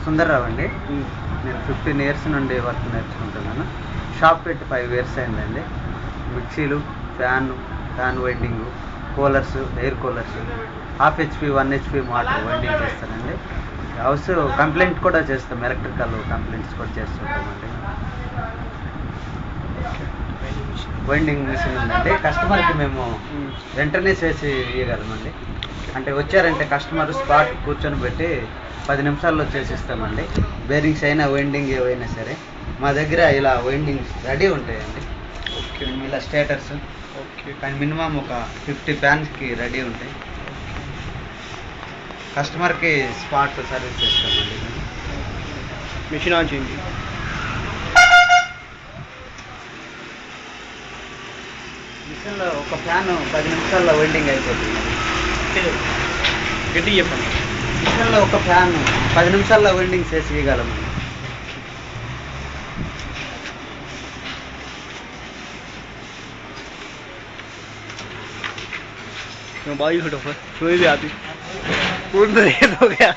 సుందర్రావు అండి. నేను 15 ఇయర్స్ నుండి వర్క్ నేర్చుకుంటున్నాను. షాప్ పెట్టి 5 ఇయర్స్ అయిందండి. మిక్సీలు, fan winding, coolers, air coolers, half HP 1 HP motor winding చేస్తానండి. హౌస్ కంప్లైంట్ కూడా చేస్తాం, ఎలక్ట్రికల్ కంప్లైంట్స్ కూడా చేస్తుంటామండి. వైండింగ్ మిషన్ ఉందండి. కస్టమర్కి మేము వెంటనే చేసి ఇవ్వగలమండి. అంటే వచ్చారంటే కస్టమర్ స్పాట్ కూర్చొని పెట్టి 10 నిమిషాల్లో చేసిస్తామండి. బేరింగ్స్ అయినా వైండింగ్ ఏవైనా సరే మా దగ్గర ఇలా వైండింగ్స్ రెడీ ఉంటాయండి. ఓకే, ఇలా స్టేటర్స్. ఓకే, కానీ మినిమం ఒక 50 ఫ్యాన్స్కి రెడీ ఉంటాయి. కస్టమర్కి స్పాట్ సర్వీస్ చేస్తామండి. మిషన్ ఆన్ చేయండి. మిషన్లో ఒక ఫ్యాన్ 10 నిమిషాల్లో వైండింగ్ అయిపోతుంది. గట్టి చెప్పండి. మిషన్లో ఒక ఫ్యాన్ 10 నిమిషాల్లో వైండింగ్ చేసి ఇవ్వగలమండి. बाई फटाफट कोई भी आती पूर्ण तो ये हो गया।